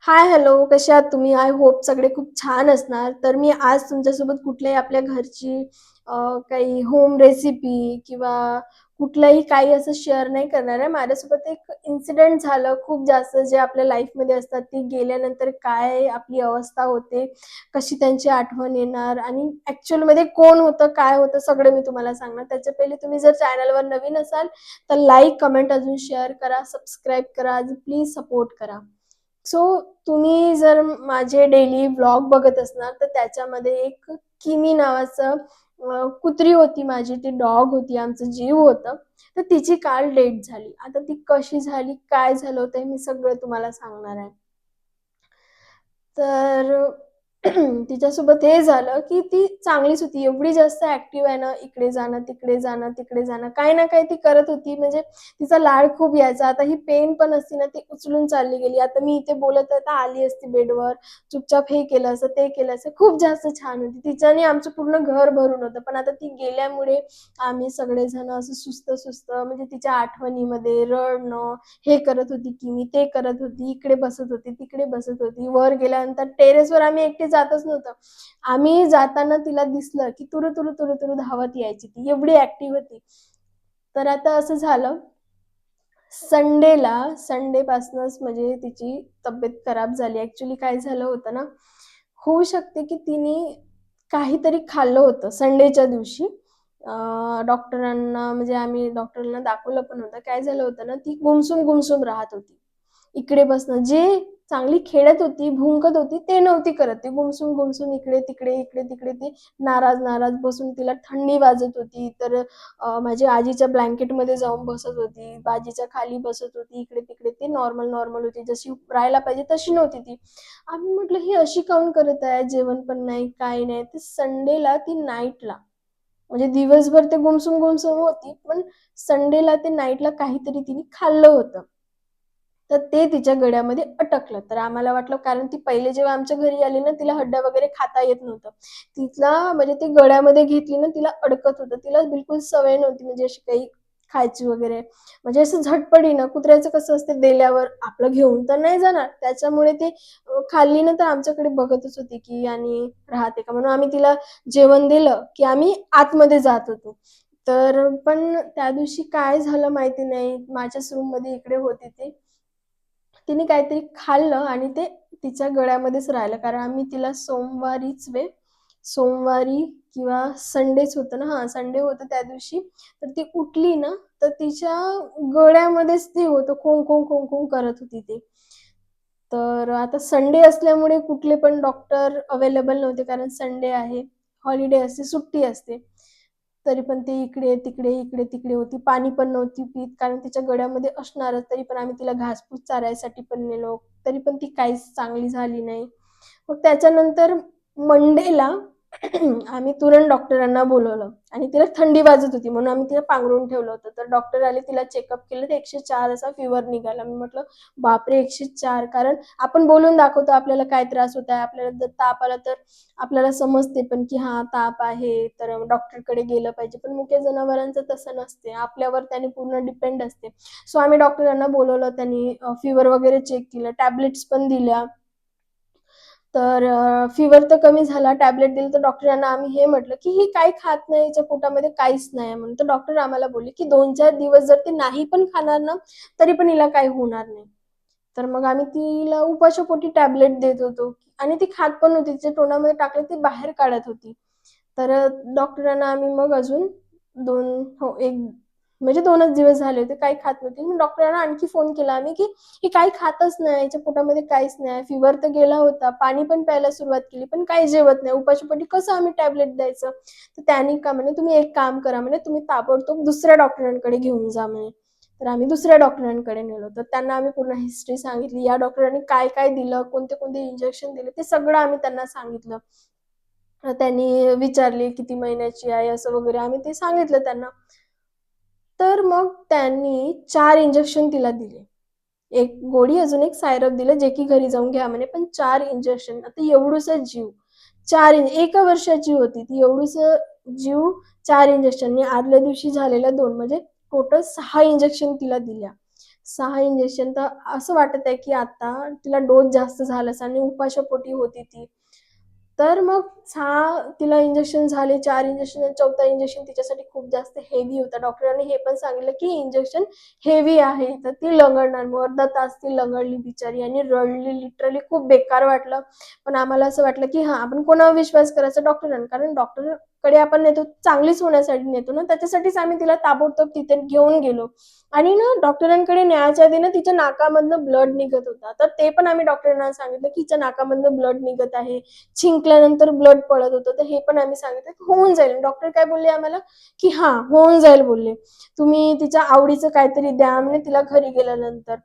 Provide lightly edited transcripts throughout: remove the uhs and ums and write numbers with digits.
हाय, hello. कसे आहात तुम्ही? आय होप सगळे खूप छान असणार. तर मी आज तुमच्यासोबत कुठल्याही आपल्या घरची काही होम रेसिपी किंवा कुठलंही काही असं शेअर नाही करणार आहे. माझ्यासोबत एक इन्सिडेंट झालं खूप जास्त जे आपल्या लाईफमध्ये असतात. ती गेल्यानंतर काय आपली अवस्था होते, कशी त्यांची आठवण येणार आणि ॲक्चुअलमध्ये कोण होतं, काय होतं सगळं मी तुम्हाला सांगणार. त्याच्या पहिले तुम्ही जर चॅनलवर नवीन असाल, तर लाईक, कमेंट अजून शेअर करा, सबस्क्राईब करा, प्लीज सपोर्ट करा. सो तुम्ही जर माझे डेली व्लॉग बघत असणार तर त्याच्यामध्ये एक किमी नावाचं कुत्री होती माझी, ती डॉग होती, आमचं जीव होतं. तर तिची काल डेथ झाली. आता ती कशी झाली, काय झालं होतं, हे मी सगळं तुम्हाला सांगणार आहे. तर तिच्यासोबत हे झालं, की ती चांगलीच होती. एवढी जास्त ॲक्टिव्ह आहे ना, इकडे जाणं, तिकडे जाणं, तिकडे जाणं. काही ना काही ती करत होती. म्हणजे तिचा लाड खूप यायचा. आता ही पेन पण असती ना, ती उचलून चालली गेली. आता मी इथे बोलत आहे, तर आली असती बेडवर. चुपचाप हे केलं असं, ते केलं असं. खूप जास्त छान होती. तिच्याने आमचं पूर्ण घर भरून होतं. पण आता ती गेल्यामुळे आम्ही सगळेजण असं सुस्त-सुस्त म्हणजे तिच्या आठवणीमध्ये रडणं, हे करत होती की मी, ते करत होती, इकडे बसत होती, तिकडे बसत होती. वर गेल्यानंतर टेरेसवर आम्ही एकटे जातच नव्हतो. आम्ही जाताना तिला दिसलं की तुरु, तुरु, तुरु, तुरु धावत यायची ती. एवढी ॲक्टिव्ह होती. तर आता असं झालं, संडेपासनंच म्हणजे तिची तब्येत खराब झाली. ॲक्चुअली काय झालं होतं ना, होऊ शकते की तिने काहीतरी खाल्लं होतं संडेच्या दिवशी. डॉक्टरांना म्हणजे आम्ही डॉक्टरांना दाखवलं पण होतं. काय झालं होतं ना, ती गुमसूम-गुमसूम राहत होती. इकडे बसणं. जे चांगली खेळत होती, भुंकत होती, ते नव्हती करत. ती गुमसूम-गुमसूम इकडे-तिकडे, इकडे-तिकडे ती नाराज-नाराज बसून तिला थंडी वाजत होती. तर माझ्या आजीच्या ब्लँकेटमध्ये जाऊन बसत होती. बाजीच्या खाली बसत होती. इकडे-तिकडे ती नॉर्मल होती. जशी राहायला पाहिजे तशी नव्हती ती. आम्ही म्हटलं, "ही अशी काहून करत आहे? जेवण पण नाही, काही नाही." तर संडेला ती नाईटला म्हणजे दिवसभर ते गुमसूम-गुमसूम होती. पण संडेला ते नाईटला काहीतरी तिने खाल्लं होतं. तर ते तिच्या गळ्यामध्ये अटकलं. तर आम्हाला वाटलं कारण ती पहिले जेव्हा आमच्या घरी आली ना, तिला हड्ड्या वगैरे खाता येत नव्हतं. तिला म्हणजे ती गळ्यामध्ये घेतली ना, तिला अडकत होतं. तिला बिलकुल सवय नव्हती म्हणजे अशी काही खायची वगैरे. म्हणजे असं झटपटीनं कुत्र्याचं कसं असतं दिल्यावर आपलं घेऊन तर नाही जाणार. त्याच्यामुळे ती खाल्ली ना, तर आमच्याकडे बघतच होती, की आणि राहते का? म्हणून आम्ही तिला जेवण दिलं, की आम्ही आतमध्ये जात होतो. तर पण त्या दिवशी काय झालं माहिती नाही. माझ्याच रूममध्ये इकडे होती ती. तिने काहीतरी खाल्लं आणि ते तिच्या गळ्यामध्येच राहिलं. कारण आम्ही तिला सोमवारी किंवा संडेच होतं ना हां, संडे होतं त्या दिवशी. तर ती उठली ना, तर तिच्या गळ्यामध्येच ते होतं. खों करत होती ती. तर आता संडे असल्यामुळे कुठले पण डॉक्टर अवेलेबल नव्हते कारण संडे आहे, हॉलिडे असते, सुट्टी असते. तरी पण ती इकडे-तिकडे, इकडे-तिकडे होती. पाणी पण नव्हती पीत कारण तिच्या गळ्यामध्ये असणारच. तरी पण आम्ही तिला घासपूस चारायसाठी पण नेलो. तरी पण ती काहीच चांगली झाली नाही. मग त्याच्यानंतर मंडेला आम्ही तुरंत डॉक्टरांना बोलावलं आणि तिला थंडी वाजत होती म्हणून आम्ही तिला पांघरून ठेवलं होतं. तर डॉक्टर आले, तिला चेकअप केलं तर 104 असा फीव्हर निघाला. मी म्हटलं, "बापरे! 104" कारण आपण बोलून दाखवतो आपल्याला काय त्रास होत आहे. आपल्याला जर ताप आला तर आपल्याला समजते पण की हां, ताप आहे तर डॉक्टरकडे गेलं पाहिजे. पण मुक्या जनावरांचं तसं नसते. आपल्यावर त्याने पूर्ण डिपेंड असते. सो आम्ही डॉक्टरांना बोलावलं. त्यांनी फीव्हर वगैरे चेक केलं. टॅब्लेट्स पण दिल्या. तर फीव्हर तर कमी झाला. टॅब्लेट दिलं तर डॉक्टरांना आम्ही हे म्हटलं, की "ही काही खात नाही, हिच्या पोटामध्ये काहीच नाही" म्हणून. तर डॉक्टर आम्हाला बोलले, की "2-4 दिवस जर ती नाही पण खाणार ना, तरी पण हिला काही होणार नाही." तर मग आम्ही तिला उपाशापोटी टॅब्लेट देत होतो आणि ती खात पण नव्हती. तिच्या तोंडामध्ये टाकलं ती बाहेर काढत होती. तर डॉक्टरांना आम्ही मग अजून 2 हो, 1 म्हणजे 2च दिवस झाले होते. काही खात नव्हती. मग डॉक्टरांना आणखी फोन केला आम्ही, की "ही काही खातच नाही, हिच्या पोटामध्ये काहीच नाही. फीव्हर तर गेला होता. पाणी पण प्यायला सुरुवात केली, पण काही जेवत नाही. उपाशीपोटी कसं आम्ही टॅब्लेट द्यायचं?" तर त्यांनी का म्हणे, "तुम्ही एक काम करा म्हणे, तुम्ही ताबडतोब दुसऱ्या डॉक्टरांकडे घेऊन जा" म्हणे. तर आम्ही दुसऱ्या डॉक्टरांकडे नेलं. तर त्यांना आम्ही पूर्ण हिस्ट्री सांगितली. या डॉक्टरांनी काय-काय दिलं, कोणते-कोणते इंजेक्शन दिले, ते सगळं आम्ही त्यांना सांगितलं. त्यांनी विचारले, "किती महिन्याची आहे?" असं वगैरे आम्ही ते सांगितलं त्यांना. तर मग त्यांनी 4 इंजेक्शन तिला दिले. एक गोळी अजून एक सायरप दिलं, जे की घरी जाऊन घ्या म्हणे. पण 4 इंजेक्शन. आता एवढूसा जीव. 4 1 वर्षाची होती ती. एवढूसं जीव 4 इंजेक्शननी आदल्या दिवशी झालेल्या 2 म्हणजे टोटल 6 इंजेक्शन तिला दिल्या. 6 इंजेक्शन. तर असं वाटत आहे, की आता तिला डोस जास्त झालाच आणि उपाशापोटी होती ती. तर मग 6 तिला इंजेक्शन झाले, 4 इंजेक्शन आणि 4था इंजेक्शन तिच्यासाठी खूप जास्त हेवी होता. डॉक्टरांनी हे पण सांगितलं, की इंजेक्शन हेवी आहे, तर ती लंगडणार. मग अर्धा तास ती लंगडली बिचारी आणि रडली. लिटरली खूप बेकार वाटलं. पण आम्हाला असं वाटलं, की हां, आपण कोणावर विश्वास करायचा? डॉक्टरांवर. कारण डॉक्टरकडे आपण नेतो, चांगलीच होण्यासाठी नेतो ना, त्याच्यासाठीच आम्ही तिला ताबडतोब तिथे घेऊन गेलो. आणि ना डॉक्टरांकडे न्यायच्या आधी ना तिच्या नाकामधनं ब्लड निघत होता. तर ते पण आम्ही डॉक्टरांना सांगितलं, की हिच्या नाकामधनं ब्लड निघत आहे. शिंकल्यानंतर ब्लड पडत होतं. तर हे पण आम्ही सांगितलं, की होऊन जाईल. डॉक्टर काय बोलले आम्हाला, की हां, होऊन जाईल बोलले. तुम्ही तिच्या आवडीचं काहीतरी द्या म्हणे तिला घरी गेल्यानंतर.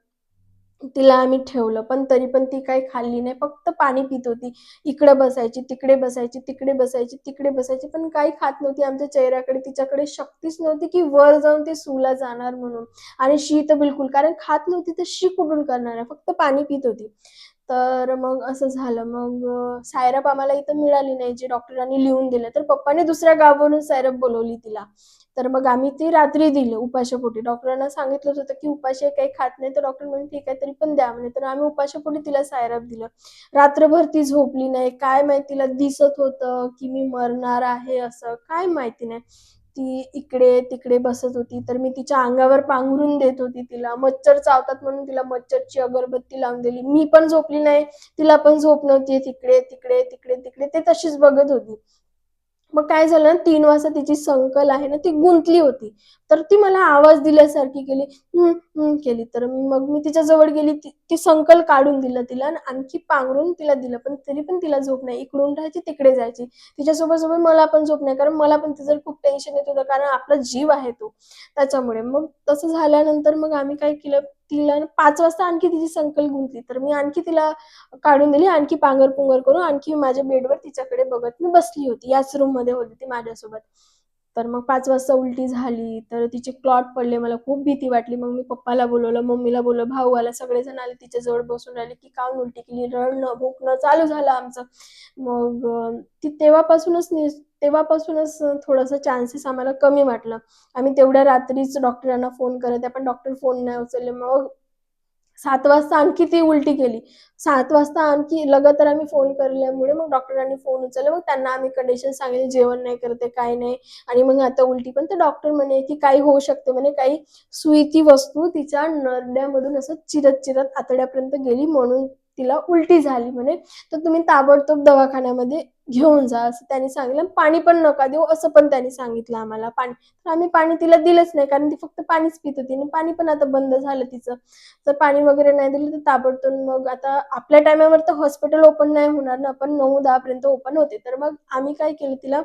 तिला आम्ही ठेवलं. पण तरी पण ती काही खाल्ली नाही. फक्त पाणी पित होती. इकडे बसायची, तिकडे बसायची, तिकडे बसायची, तिकडे बसायची. पण काही खात नव्हती. आमच्या चेहऱ्याकडे तिच्याकडे शक्तीच नव्हती, की वर जाऊन ती सूला जाणार म्हणून. आणि शी तर बिलकुल, कारण खात नव्हती तर शी कुठून करणार आहे? फक्त पाणी पित होती. तर मग असं झालं. मग सायरप आम्हाला इथं मिळाली नाही, जे डॉक्टरांनी लिहून दिलं. तर पप्पाने दुसऱ्या गावावरून सायरप बोलवली तिला. तर मग आम्ही ती रात्री दिली उपाशापोटी. डॉक्टरांना सांगितलंच होतं, की उपाशी काही खात नाही. तर डॉक्टर म्हणे, "ठीक आहे, तरी पण द्या" म्हणे. तर आम्ही उपाशापोटी तिला सायरप दिलं. रात्रभर ती झोपली नाही. काय माहित तिला दिसत होतं, की मी मरणार आहे असं, काय माहिती नाही. ती इकडे-तिकडे बसत होती. तर मी तिच्या अंगावर पांघरून देत होती तिला. मच्छर चावतात म्हणून तिला मच्छरची अगरबत्ती लावून दिली. मी पण झोपली नाही, तिला पण झोप नव्हती. तिकडे-तिकडे ती तशीच बघत होती. मग काय झालं ना, 3 वाजता तिची संकल आहे ना, ती गुंतली होती. तर ती मला आवाज दिल्यासारखी केली, केली. तर मग मी तिच्या जवळ गेली. ती ती संकल काढून दिलं तिला आणि आणखी पांघरून तिला दिलं. पण तरी पण तिला झोप नाही. इकडून राहायची, तिकडे जायची. तिच्यासोबत मला पण झोप नाही. कारण मला पण तिचं खूप टेन्शन येत होतं. कारण आपला जीव आहे तो. त्याच्यामुळे. मग तसं झाल्यानंतर मग आम्ही काय केलं, तिला 5 वाजता आणखी तिची संकल गुंतली. तर मी आणखी तिला काढून दिली. आणखी पांघर-पुंघर करून आणखी माझ्या बेडवर तिच्याकडे बघत मी बसली होती. याच रूममध्ये होती ती माझ्यासोबत. तर मग 5 वाजता उलटी झाली. तर तिचे क्लॉट पडले. मला खूप भीती वाटली. मग मी पप्पाला बोलवलं, मम्मीला बोलवलं, भाऊ आला. सगळेजण आले तिच्याजवळ बसून राहिले, की "काहून उलटी केली?" रडणं, भुंकणं चालू झालं आमचं. मग ती तेव्हापासूनच थोडंसं चान्सेस आम्हाला कमी वाटलं. आम्ही तेवढ्या रात्रीच डॉक्टरांना फोन करत आहे, पण डॉक्टर फोन नाही उचलले. मग 7 वाजता आणखी ती उलटी केली. 7 वाजता आणखी लगातार आम्ही फोन केल्यामुळे मग डॉक्टरांनी फोन उचलला. मग त्यांना आम्ही कंडिशन सांगितली, जेवण नाही करत आहे, काही नाही आणि मग आता उलटी. पण ते डॉक्टर म्हणे, की काही होऊ शकते म्हणे, काही सुईची वस्तू तिच्या नरड्यामधून असं चिरत-चिरत आतड्यापर्यंत गेली म्हणून तिला उलटी झाली म्हणे. तर तुम्ही ताबडतोब दवाखान्यामध्ये घेऊन जा, असं त्यांनी सांगितलं. पाणी पण नका देऊ, असं पण त्यांनी सांगितलं आम्हाला. तर आम्ही पाणी तिला दिलंच नाही, कारण ती फक्त पाणीच पित होती आणि पाणी पण आता बंद झालं तिचं. जर पाणी वगैरे नाही दिलं तर ताबडतोब मग आता आपल्या टायमावर तर हॉस्पिटल ओपन नाही होणार ना, पण 9-10 पर्यंत ओपन होते. तर मग आम्ही काय केलं, तिला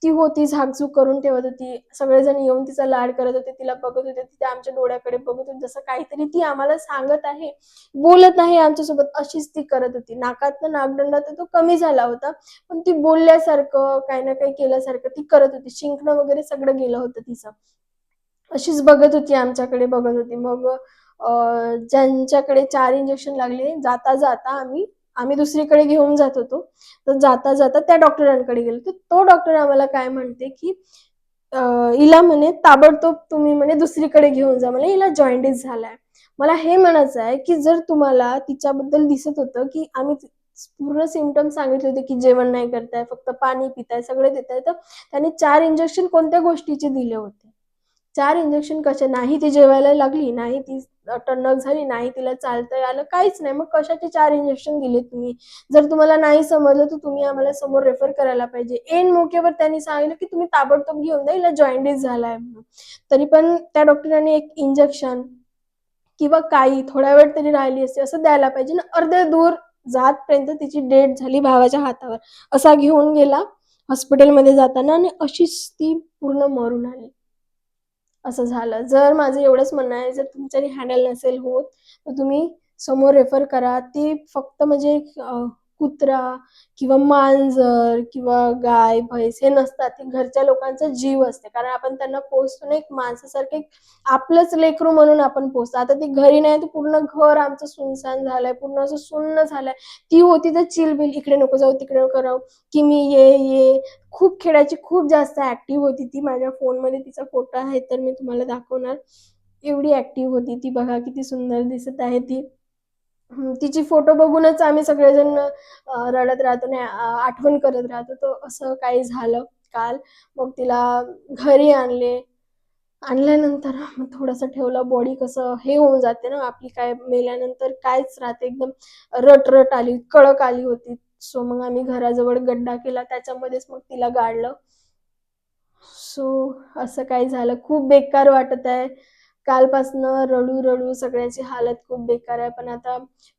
ती होती झाकझूक करून ठेवत होती. सगळेजण येऊन तिचा लाड करत होते. तिला बघत होते. ती आमच्या डोळ्याकडे बघत होती. जसं काहीतरी ती आम्हाला सांगत आहे, बोलत आहे आमच्यासोबत, अशीच ती करत होती. नाकातनं नाकदंडा तर तो कमी झाला होता. पण ती बोलल्यासारखं, काही ना काही केल्यासारखं ती करत होती. शिंकणं वगैरे सगळं गेलं होतं तिचं. अशीच बघत होती, आमच्याकडे बघत होती. मग ज्यांच्याकडे 4 इंजेक्शन लागले, जाता-जाता आम्ही दुसरीकडे घेऊन जात होतो. तर जाता-जाता त्या डॉक्टरांकडे गेलो. तर तो डॉक्टर आम्हाला काय म्हणते, की अ, हिला म्हणे ताबडतोब तुम्ही म्हणे दुसरीकडे घेऊन जा म्हणे, हिला जॉन्डिस झालाय. मला हे म्हणायचं आहे, की जर तुम्हाला तिच्याबद्दल दिसत होतं, की आम्ही पूर्ण सिम्प्टम्स सांगितले होते, की जेवण नाही करताय, फक्त पाणी पिताय, सगळं देताय, तर त्यांनी 4 इंजेक्शन कोणत्या गोष्टीचे दिले होते? 4 इंजेक्शन कशा? नाही ती जेवायला लागली, नाही ती टणक झाली, नाही तिला चालता आलं, काहीच नाही. मग कशाचे 4 इंजेक्शन दिले तुम्ही? जर तुम्हाला नाही समजलं तर तुम्ही आम्हाला समोर रेफर करायला पाहिजे. ऐन मोकेवर त्यांनी सांगितलं, की तुम्ही ताबडतोब घेऊन जा, हिला जॉन्डिस झालाय म्हणून. तरी पण त्या डॉक्टरांनी एक इंजेक्शन किंवा काही थोडा वेळ तरी राहिली असती असं द्यायला पाहिजे ना. अर्धे दूर जातपर्यंत तिची डेथ झाली भावाच्या हातावर. असा घेऊन गेला हॉस्पिटलमध्ये जाताना आणि अशीच ती पूर्ण मरून आली. असं झालं. जर माझं एवढंच म्हणणं आहे, जर तुमच्याने हँडल नसेल होत, तर तुम्ही समोर रेफर करा. ती फक्त म्हणजे कुत्रा किंवा मांजर किंवा गाय, म्हैस हे नसतात. ते घरच्या लोकांचा जीव असते. कारण आपण त्यांना पोसतो ना, एक माणसासारखं एक आपलंच लेकरू म्हणून आपण पोसतो. आता ती घरी नाही, तर पूर्ण घर आमचं सुनसान झालंय, पूर्ण असं सुन्न झालंय. ती होती तर चिलबिल, इकडे नको जाऊ, तिकडे नको राहू, "किमी ये." खूप खेळायची, खूप जास्त ॲक्टिव्ह होती ती. माझ्या फोनमध्ये तिचा फोटो आहे, तर मी तुम्हाला दाखवणार. एवढी ऍक्टिव्ह होती ती, बघा किती सुंदर दिसत आहे ती. तिची फोटो बघूनच आम्ही सगळेजण रडत राहतो, नाही आठवण करत राहतो. तो असं काही झालं काल. मग तिला घरी आणल्यानंतर मग थोडंसं ठेवलं. बॉडी कसं हे होऊन जाते ना आपली, काय मेल्यानंतर कायच राहते, एकदम रट आली, कळक आली होती. सो मग आम्ही घराजवळ गड्डा केला, त्याच्यामध्येच मग तिला गाडलं. सो असं काही झालं. खूप बेकार वाटत आहे. कालपासनं रडू सगळ्यांची हालत खूप बेकार आहे. पण आता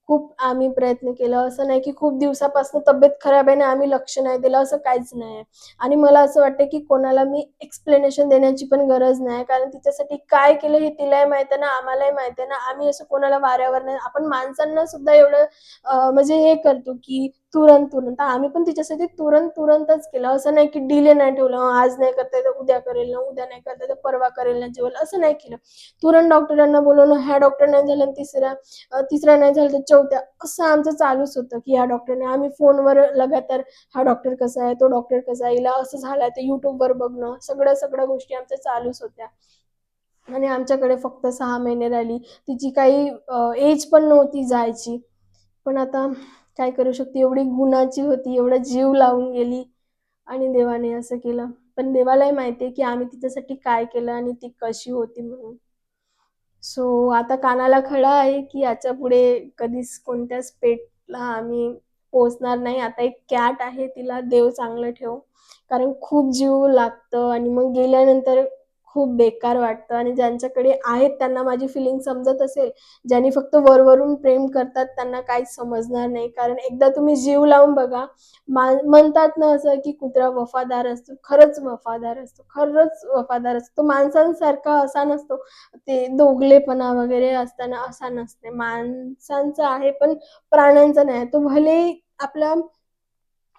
खूप आम्ही प्रयत्न केला. असं नाही की खूप दिवसापासून तब्येत खराब आहे ना आम्ही लक्ष नाही दिलं, असं काहीच नाही. आणि मला असं वाटतं की कोणाला मी एक्सप्लेनेशन देण्याची पण गरज नाही, कारण तिच्यासाठी काय केलं हे तिलाही माहिती आहे ना, आम्हालाही माहिती आहे ना. आम्ही असं कोणाला वाऱ्यावर नाही, आपण माणसांना सुद्धा एवढं म्हणजे हे करतो की तुरंत आम्ही पण तिच्यासाठी तुरंतच केलं. असं नाही की डिले नाही ठेवलं, आज नाही करता येत उद्या करेल ना, उद्या नाही करता येत परवा करेल ना जेवण, असं नाही केलं. तुरंत डॉक्टरांना बोलवलं, ह्या डॉक्टर नाही झालं तिसरा नाही झालं तर चौथ्या, असं आमचं चालूच होतं की ह्या डॉक्टरने. आम्ही फोनवर लगातार हा डॉक्टर कसा आहे, तो डॉक्टर कसा आहे, हिला असं झालंय ते युट्यूबवर बघणं, सगळ्या गोष्टी आमच्या चालूच होत्या. आणि आमच्याकडे फक्त 6 महिने राहिली. तिची काही एज पण नव्हती जायची. पण आता काय करू शकते, एवढी गुणाची होती, एवढा जीव लावून गेली आणि देवाने असं केलं. पण देवालाही माहितीये की आम्ही तिच्यासाठी काय केलं आणि ती कशी होती म्हणून. सो आता कानाला खडा आहे की याच्या पुढे कधीच कोणत्याच पेटला आम्ही पोचणार नाही. आता एक कॅट आहे, तिला देव चांगलं ठेव, कारण खूप जीव लागतं आणि मग गेल्यानंतर खूप बेकार वाटतं. आणि ज्यांच्याकडे आहेत त्यांना माझी फिलिंग समजत असेल, ज्यांनी फक्त वरवरून प्रेम करतात त्यांना काहीच समजणार नाही. कारण एकदा तुम्ही जीव लावून बघा. म्हणतात ना असं की कुत्रा वफादार असतो, खरंच वफादार असतो, खरंच वफादार असतो. तो माणसांसारखा असा नसतो, ते दोघलेपणा वगैरे असताना असा नसते. माणसांचा आहे पण प्राण्यांचा नाही. तो भले आपला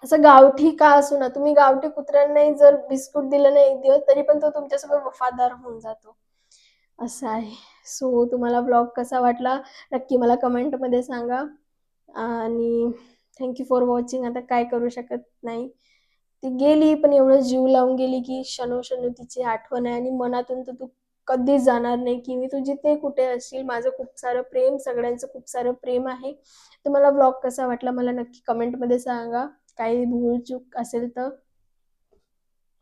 असं गावठी का असो ना, तुम्ही गावठी कुत्र्यांनाही जर बिस्कुट दिलं नाही एक दिवस, तरी पण तो तुमच्यासोबत वफादार होऊन जातो. असं आहे. सो तुम्हाला ब्लॉग कसा वाटला नक्की मला कमेंटमध्ये सांगा. आणि थँक यू फॉर वॉचिंग. आता काय करू शकत नाही. ती गेली पण एवढं जीव लावून गेली की क्षणोक्षणी तिची आठवण आहे आणि मनातून तर तू कधीच जाणार नाही. की मी तू जिथे कुठे असशील, माझं खूप सारं प्रेम, सगळ्यांचं खूप सारं प्रेम आहे. तर मला ब्लॉग कसा वाटला मला नक्की कमेंटमध्ये सांगा. काही भूल चूक असेल तर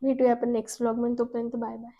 भेटूया आपण नेक्स्ट ब्लॉग मध्ये. तोपर्यंत बाय बाय.